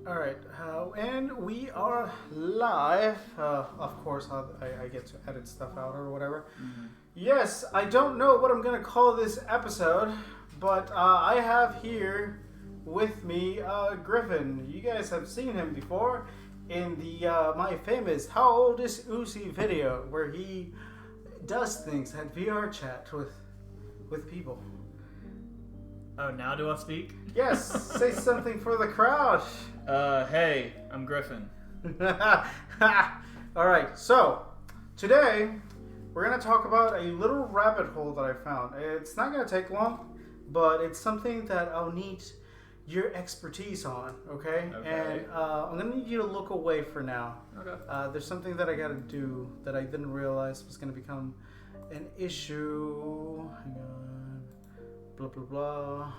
Alright, and we are live. Of course, I get to edit stuff out or whatever. Mm-hmm. Yes, I don't know what I'm going to call this episode, but I have here with me Griffin. You guys have seen him before in the my famous How Old is Uzi video, where he does things at VR chat with people. Oh, now do I speak? Yes, say something for the crowd. Hey, I'm Griffin. Alright, so today we're going to talk about a little rabbit hole that I found. It's not going to take long, but it's something that I'll need your expertise on, okay? And I'm going to need you to look away for now. Okay. There's something that I got to do that I didn't realize was going to become an issue. Hang on. Blah, blah, blah.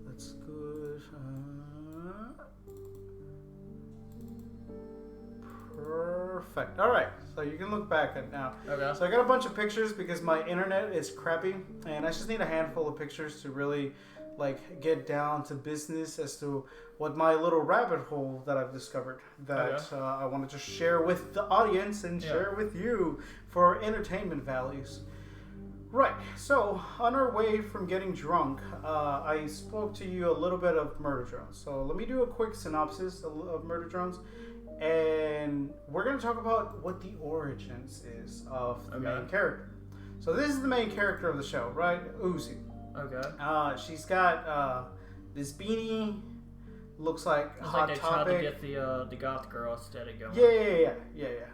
That's good. Perfect. All right, so you can look back at it now. Okay. So I got a bunch of pictures because my internet is crappy, and I just need a handful of pictures to really get down to business as to what my little rabbit hole that I've discovered that I want to just share with the audience and share with you for entertainment values. Right, so on our way from getting drunk, I spoke to you a little bit of Murder Drones. So let me do a quick synopsis of Murder Drones, and we're going to talk about what the origins is of the main character. So this is the main character of the show, right? Uzi. Okay. She's got this beanie, looks like It's Hot like they Topic. tried to get the goth girl steady going. Yeah.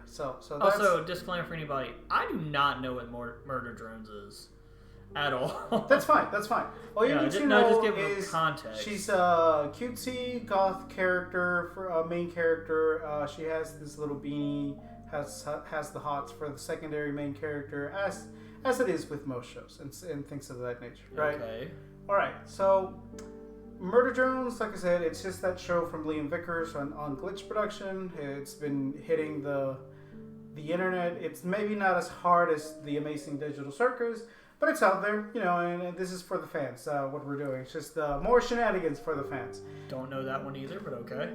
So that's... Also, disclaimer for anybody: I do not know what Murder Drones is at all. That's fine. All you need to know is context. She's a cutesy goth character, for a main character. She has this little beanie, has the hots for the secondary main character, as it is with most shows and things of that nature, right? Okay. All right, so Murder Drones, like I said, it's just that show from Liam Vickers on Glitch Production. It's been hitting the internet. It's maybe not as hard as The Amazing Digital Circus, but it's out there, and this is for the fans, what we're doing. It's just more shenanigans for the fans. Don't know that one either, but okay.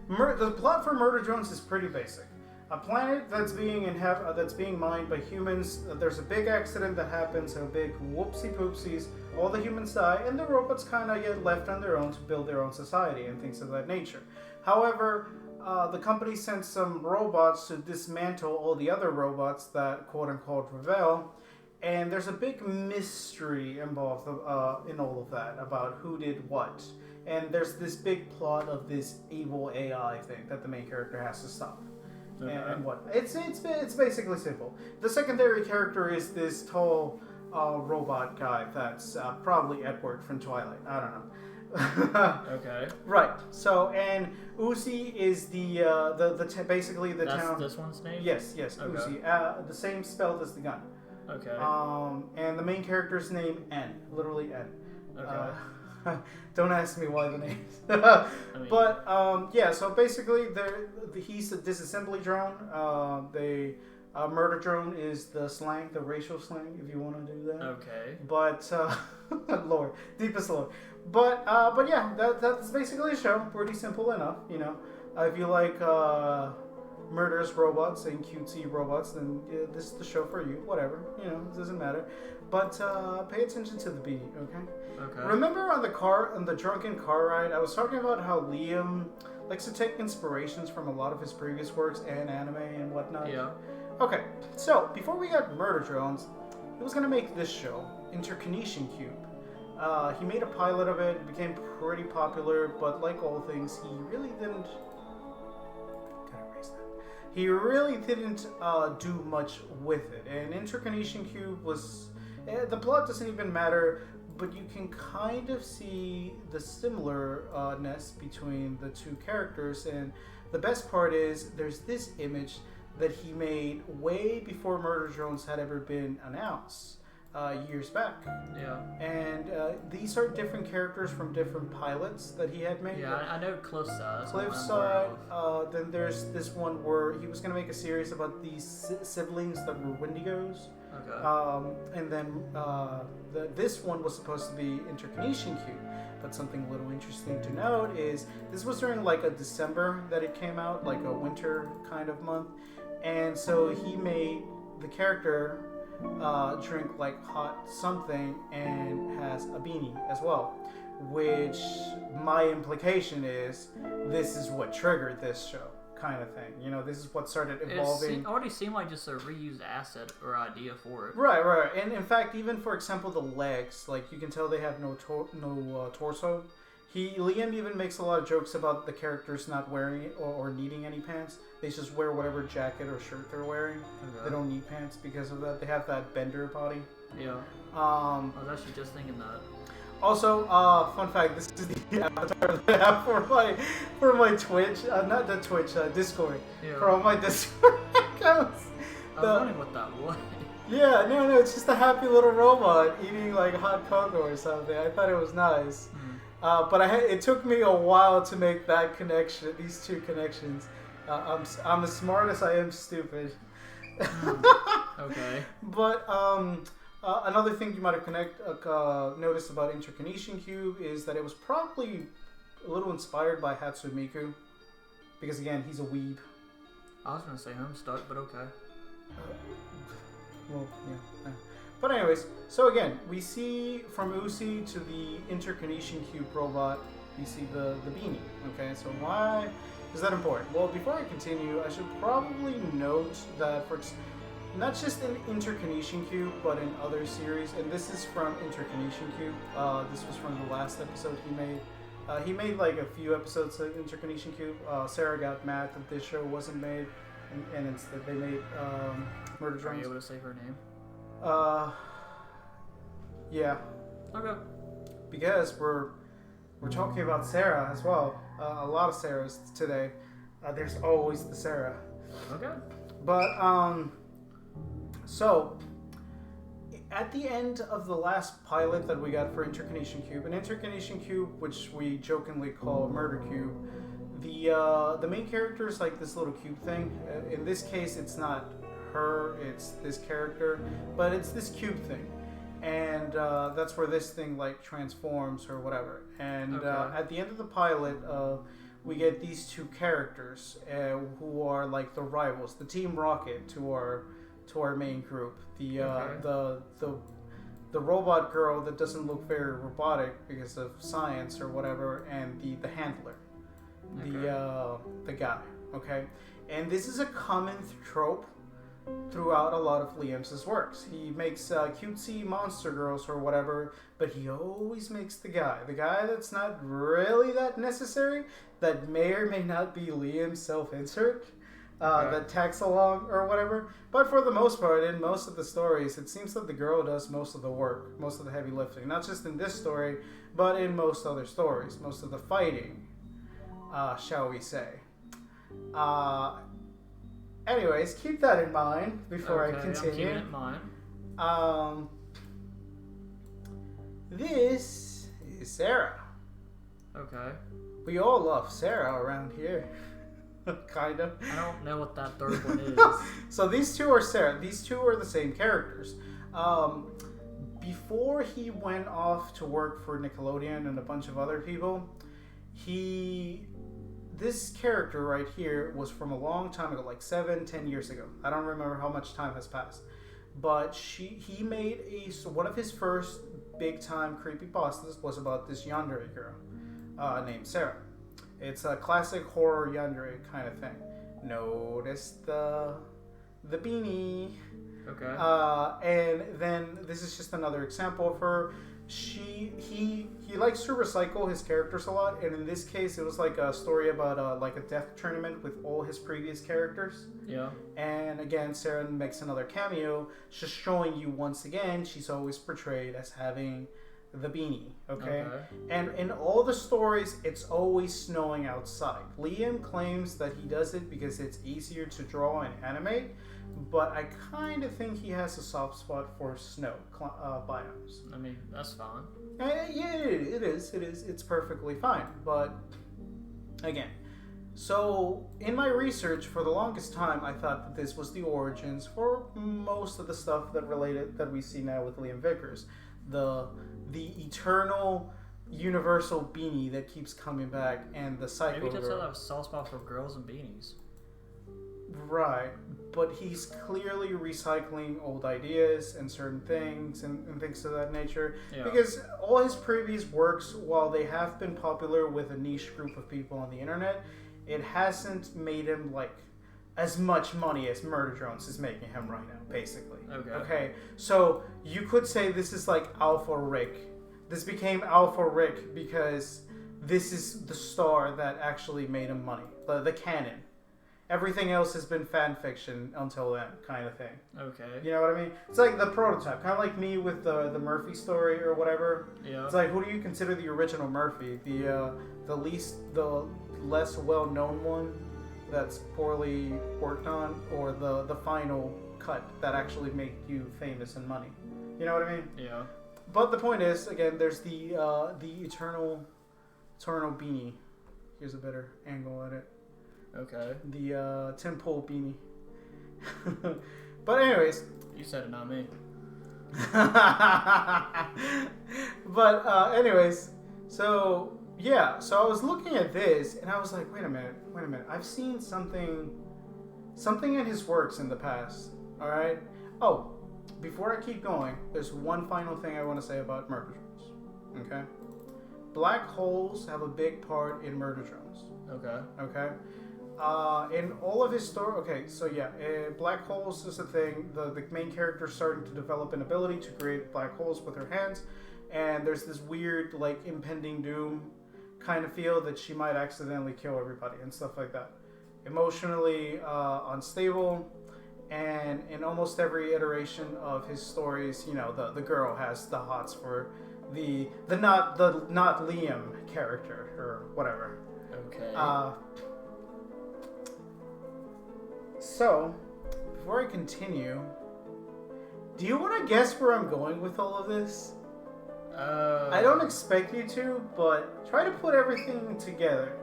The plot for Murder Drones is pretty basic. A planet that's being mined by humans. There's a big accident that happens, a big whoopsie poopsies. All the humans die, and the robots kind of get left on their own to build their own society and things of that nature. However, the company sends some robots to dismantle all the other robots that quote-unquote rebel. And there's a big mystery involved in all of that about who did what. And there's this big plot of this evil AI thing that the main character has to stop. And what? It's basically simple. The secondary character is this tall robot guy that's probably Edward from Twilight. I don't know. Okay. Right. So, and Uzi is basically the That's town. this one's name? Yes, Okay. Uzi. The same spelled as the gun. Okay. And the main character's name N, literally N. Okay. Don't ask me why the names. mean, But so basically, he's a disassembly drone. Murder drone is the slang, the racial slang, if you want to do that. Okay. But lore, deepest lore. But yeah, that's basically a show. Pretty simple enough, If you like murderous robots and cutesy robots, then this is the show for you. Whatever, it doesn't matter. But pay attention to the beanie, okay? Okay. Remember on the drunken car ride, I was talking about how Liam likes to take inspirations from a lot of his previous works and anime and whatnot. Yeah. Okay, so before we got Murder Drones, he was gonna make this show, Interconnection Cube. He made a pilot of it. It became pretty popular, but like all things, he really didn't. He really didn't do much with it. And Interconnection Cube was... the plot doesn't even matter, but you can kind of see the similarness between the two characters. And the best part is there's this image that he made way before Murder Drones had ever been announced. Years back. Yeah. And these are different characters from different pilots that he had made. Yeah, I know Cliffside. Cliffside. Then there's this one where he was going to make a series about these siblings that were Wendigos. Okay. And then this one was supposed to be Interconnection Cube. but something a little interesting to note is this was during like a December that it came out, like a winter kind of month, and so he made the character drink like hot something and has a beanie as well, which my implication is this is what triggered this show kind of thing. You know, this is what started evolving. It already seemed like just a reused asset or idea for it. Right. And in fact, even for example, the legs, like you can tell they have no torso. Liam even makes a lot of jokes about the characters not wearing or needing any pants. They just wear whatever jacket or shirt they're wearing. Okay. They don't need pants because of that. They have that bender body. Yeah. I was actually just thinking that. Also, fun fact: this is the avatar that I have for my Twitch, not the Twitch, Discord. Yeah. For all my Discord accounts. I was wondering what that was. Yeah, no, it's just a happy little robot eating like hot cocoa or something. I thought it was nice. But it took me a while to make that connection, these two connections. I'm as smart as I am stupid. Okay. But another thing you might have noticed about Interconation Cube is that it was probably a little inspired by Hatsune Miku, because again, he's a weeb. I was gonna say Homestuck, but okay. Well, yeah. But anyways, so again, we see from Uzi to the Interconation Cube robot, we see the beanie. Okay, so why is that important? Well, before I continue, I should probably note that for not just in Interconation Cube, but in other series, and this is from Interconation Cube. This was from the last episode he made. He made like a few episodes of Interconation Cube. Sarah got mad that this show wasn't made, and instead they made Murder Drones. Are you able to say her name? Yeah. Okay. Because we're talking about Sarah as well. A lot of Sarahs today. There's always the Sarah. Okay. But so at the end of the last pilot that we got for Interconation Cube, an Interconation Cube, which we jokingly call Murder Cube, the main character is like this little cube thing. In this case, it's not her, it's this character, but it's this cube thing, and that's where this thing like transforms or whatever. And okay. At the end of the pilot, we get these two characters who are like the rivals, the Team Rocket to our main group. The robot girl that doesn't look very robotic because of science or whatever, and the handler, the guy. Okay, and this is a common trope throughout a lot of Liam's works. He makes cutesy monster girls or whatever, but he always makes the guy that's not really that necessary, that may or may not be Liam's self-insert, that tags along or whatever. But for the most part, in most of the stories, it seems that the girl does most of the work, most of the heavy lifting. Not just in this story, but in most other stories, most of the fighting, shall we say. Anyways, keep that in mind before I continue. I'm keeping it in mind. This is Sarah. Okay. We all love Sarah around here. Kind of. I don't know what that third one is. So these two are Sarah. These two are the same characters. Before he went off to work for Nickelodeon and a bunch of other people, this character right here was from a long time ago, like 7-10 years ago. I don't remember how much time has passed. But he made one of his first big time creepypastas was about this yandere girl named Sarah. It's a classic horror yandere kind of thing. Notice the beanie. Okay. And then this is just another example of her. He likes to recycle his characters a lot, and in this case, it was like a story about like a death tournament with all his previous characters. Yeah. And again, Sarah makes another cameo, just showing you once again she's always portrayed as having the beanie. Okay. And in all the stories, it's always snowing outside. Liam claims that he does it because it's easier to draw and animate. But I kind of think he has a soft spot for snow biomes. I mean, that's fine. Yeah, it is. It's perfectly fine. But again, so in my research for the longest time, I thought that this was the origins for most of the stuff that we see now with Liam Vickers, the eternal universal beanie that keeps coming back, and the psycho Maybe just girl. have a soft spot for girls and beanies. Right, but he's clearly recycling old ideas and certain things and things of that nature. Yeah. Because all his previous works, while they have been popular with a niche group of people on the internet, it hasn't made him like as much money as Murder Drones is making him right now, basically. Okay, so you could say this is like Alpha Rick. This became Alpha Rick because this is the star that actually made him money, the canon. Everything else has been fan fiction until then, kind of thing. Okay. You know what I mean? It's like the prototype, kind of like me with the Murphy story or whatever. Yeah. It's like, who do you consider the original Murphy? The less well known one that's poorly worked on, or the final cut that actually made you famous and money? You know what I mean? Yeah. But the point is, again, there's the eternal beanie. Here's a better angle at it. Okay. The Tim Pool beanie. But anyways. You said it, not me. But anyways, so yeah, so I was looking at this and I was like, wait a minute. I've seen something in his works in the past. All right. Oh, before I keep going, there's one final thing I want to say about Murder Drones. Okay. Black holes have a big part in Murder Drones. Okay. In all of his story, okay, so yeah, black holes is a thing. The main character is starting to develop an ability to create black holes with her hands, and there's this weird, like, impending doom kind of feel that she might accidentally kill everybody and stuff like that. Emotionally unstable, and in almost every iteration of his stories, you know, the girl has the hots for the not Liam character or whatever. Okay. So, before I continue, do you want to guess where I'm going with all of this? I don't expect you to, but try to put everything together.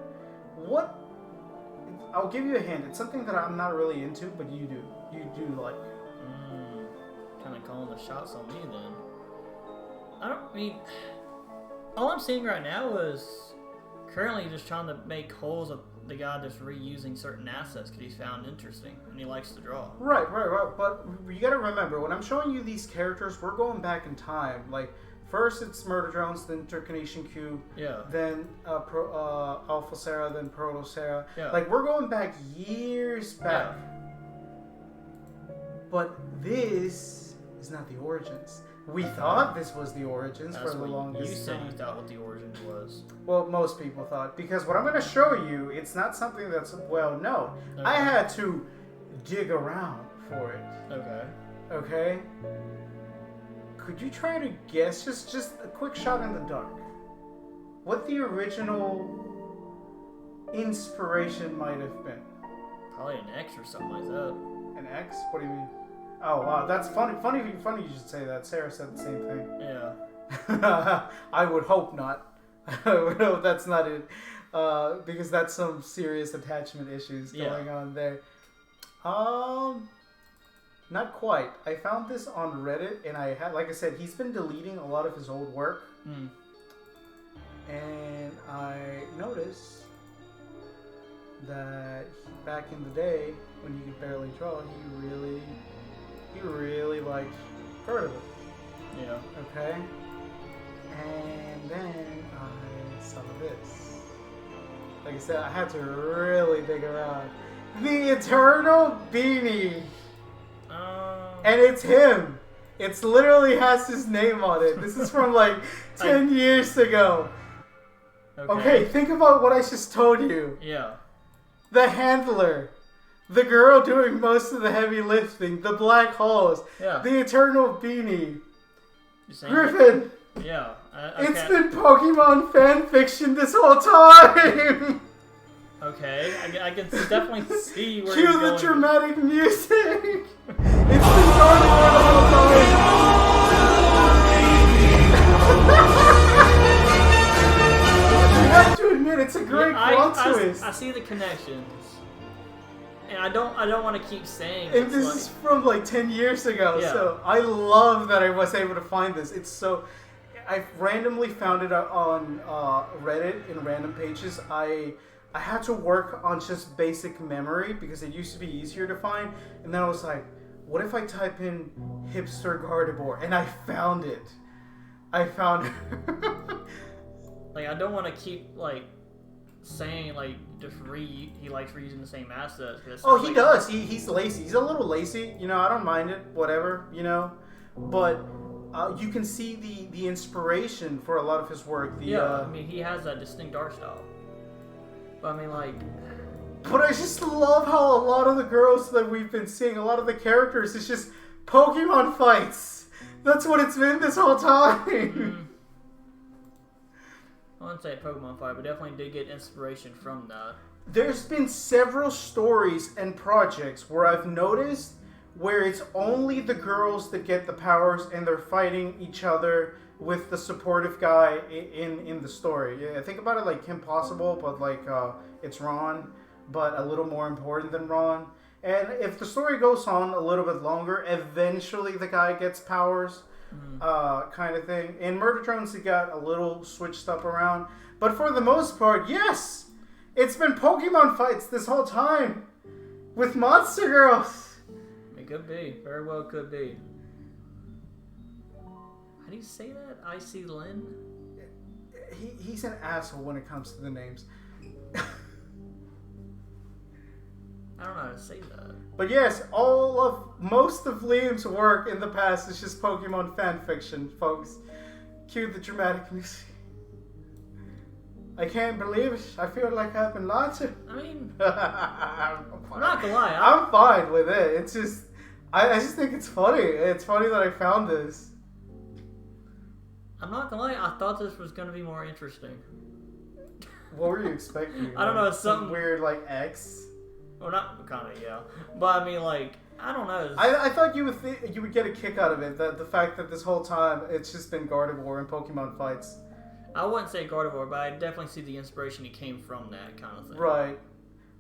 I'll give you a hint. It's something that I'm not really into, but you do. You do like. Kind of calling the shots on me then. All I'm seeing right now is currently just trying to make holes of the guy that's reusing certain assets because he's found interesting and he likes to draw. Right. But you gotta remember, when I'm showing you these characters, we're going back in time. Like, first it's Murder Drones, then Turcanation Cube, then Alpha Sarah, then Proto Sarah. Yeah. Like, we're going back years back. Yeah. But this is not the origins. We thought this was the origins for the longest time. You said you thought what the origins was. Well, most people thought. Because what I'm going to show you, it's not something that's well known. Okay. I had to dig around for it. Okay? Could you try to guess, just a quick shot in the dark, what the original inspiration might have been? Probably an X or something like that. An X? What do you mean? Oh, wow, that's funny. Funny you should say that. Sarah said the same thing. Yeah. I would hope not. I would hope that's not it. Because that's some serious attachment issues going on there. Not quite. I found this on Reddit, and like I said, he's been deleting a lot of his old work. And I noticed that back in the day, when he could barely draw, he really liked Reindrob. Yeah. Okay? And then I saw this. Like I said, I had to really dig around. The Eternal Beanie! And it's him! It literally has his name on it. This is from like 10 years ago. Okay, think about what I just told you. Yeah. The handler. The girl doing most of the heavy lifting. The black holes. Yeah. The Eternal Beanie. Griffin! Griffin! Yeah. It's been Pokemon fan fiction this whole time! Okay, I can definitely see where Cue you're the going. dramatic music! It's been going on the whole time! You have to admit, it's a great plot twist. I see the connections. And I don't want to keep saying And this is from like 10 years ago, so I love that I was able to find this. It's so... I randomly found it on Reddit in random pages. I had to work on just basic memory because it used to be easier to find, and then I was like, what if I type in hipster Gardevoir? And I found it. I found it. Like, I don't want to keep, like, saying, like, he likes reusing the same assets. Oh, he does. He's lazy. He's a little lazy. You know, I don't mind it. Whatever, you know. But you can see the inspiration for a lot of his work. I mean, he has that distinct art style. But, I mean, like... But I just love how a lot of the girls that we've been seeing, a lot of the characters, it's just Pokemon fights. That's what it's been this whole time. I wouldn't say a Pokemon fight, but definitely did get inspiration from that. There's been several stories and projects where I've noticed where it's only the girls that get the powers and they're fighting each other with the supportive guy in the story. Yeah, think about it like Kim Possible, but like it's Ron, but a little more important than Ron. And if the story goes on a little bit longer, eventually the guy gets powers, kind of thing. In Murder Drones, it got a little switched up around. But for the most part, yes! It's been Pokemon fights this whole time with Monster Girls. It could be. Very well could be. How do you say that? Icy Lynn? He's an asshole when it comes to the names. I don't know how to say that. But yes, most of Liam's work in the past is just Pokemon fanfiction, folks. Cue the dramatic music. I can't believe it. I feel like I've been lied to. I mean, I'm not gonna lie. I'm fine with it. It's just, I just think it's funny. It's funny that I found this. I'm not gonna lie. I thought this was gonna be more interesting. What were you expecting? I don't know. Something weird like X. Well, not kind of, yeah. But I mean, like, I don't know. I thought you would get a kick out of it. The fact that this whole time it's just been Gardevoir and Pokemon fights. I wouldn't say Gardevoir, but I definitely see the inspiration that came from that kind of thing. Right.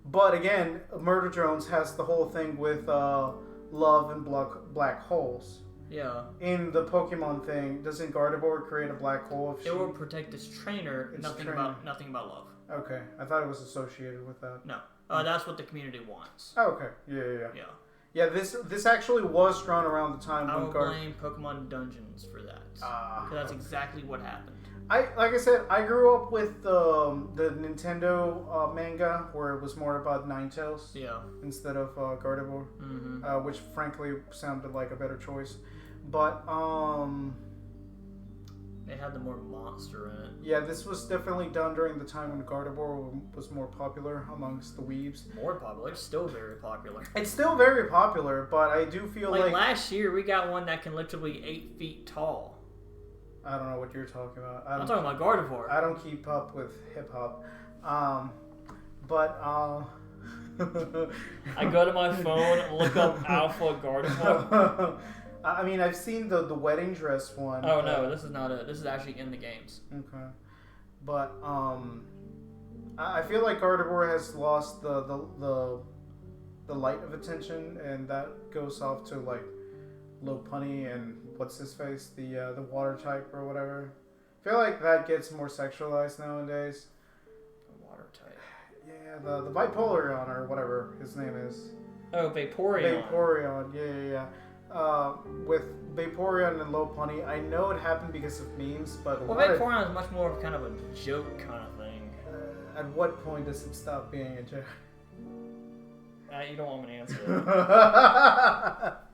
But again, Murder Drones has the whole thing with love and black holes. Yeah. In the Pokemon thing, doesn't Gardevoir create a black hole? It will protect its trainer. Nothing about love. Okay, I thought it was associated with that. No. That's what the community wants. Oh, okay. Yeah, this actually was drawn around the time I when will blame Pokemon Dungeons for that. Because that's exactly what happened. Like I said, I grew up with the Nintendo manga where it was more about Ninetales instead of Gardevoir, which frankly sounded like a better choice. But it had the more monster in it. Yeah, this was definitely done during the time when Gardevoir was more popular amongst the weebs. More popular? It's still very popular. It's still very popular, but I do feel like last year we got one that can literally be 8 feet tall. I don't know what you're talking about. I'm talking about Gardevoir. I don't keep up with hip hop. But I go to my phone and look up Alpha Gardevoir. I mean, I've seen the wedding dress one. Oh no, this is not it. This is actually in the games. Okay, but I feel like Gardevoir has lost the light of attention, and that goes off to like Lopunny and what's his face, the water type or whatever. I feel like that gets more sexualized nowadays. The water type. Yeah, the Vaporeon or whatever his name is. Oh, Vaporeon. Vaporeon, yeah. With Vaporeon and Lopunny, I know it happened because of memes, but Vaporeon is much more of kind of a joke kind of thing. At what point does it stop being a joke? You don't want me to answer that.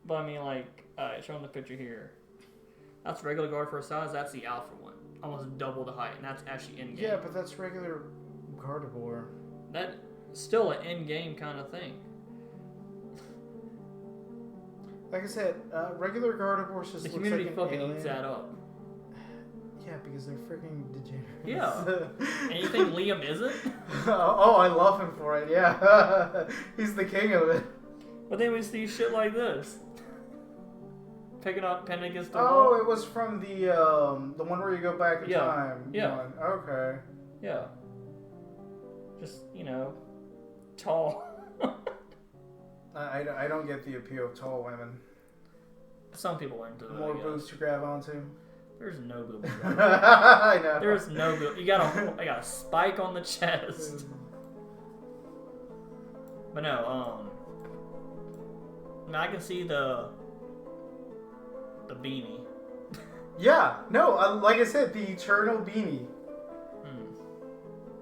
But I mean, like, showing the picture here. That's regular Gardevoir size. That's the alpha one, almost double the height, and that's actually in game. Yeah, but that's regular Gardevoir. That's still an in-game kind of thing. Like I said, regular Gardevoir just the looks community like an fucking alien. eats that up. Yeah, because they're freaking degenerates. Yeah. And you think Liam isn't? Oh, I love him for it. Yeah, he's the king of it. But then we see shit like this. Picking up pen against the wall. wall. It was from the one where you go back in time. Yeah. One. Okay. Yeah. Just, tall. I don't get the appeal of tall women. Some people are into it. More boobs to grab onto. There's no boob. I know. There's no boob. I got a spike on the chest. But no, I mean, I can see the beanie. Yeah, no, like I said, the eternal beanie.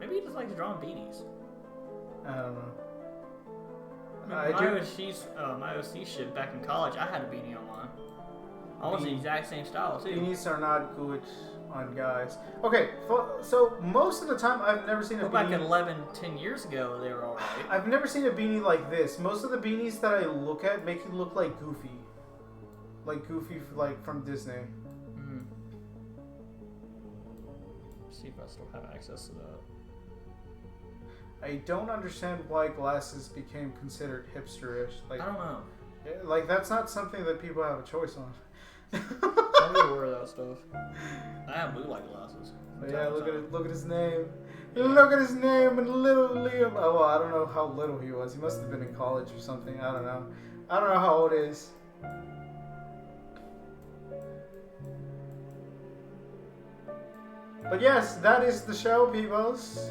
Maybe he just likes drawing beanies. I don't know. My OC shit back in college, I had a beanie on mine. Almost the exact same style too. Beanies are not good on guys. Okay, so most of the time I've never seen a beanie. Back 10 years ago, they were alright. I've never seen a beanie like this. Most of the beanies that I look at make you look like Goofy. Like Goofy, like from Disney. See if I still have access to that. I don't understand why glasses became considered hipsterish. Like, I don't know. Like, that's not something that people have a choice on. Some people wear that stuff. I have blue light glasses. But yeah, look at his name. Look at his name and little Liam. Oh, well, I don't know how little he was. He must have been in college or something. I don't know. I don't know how old he is. But yes, that is the show, peoples.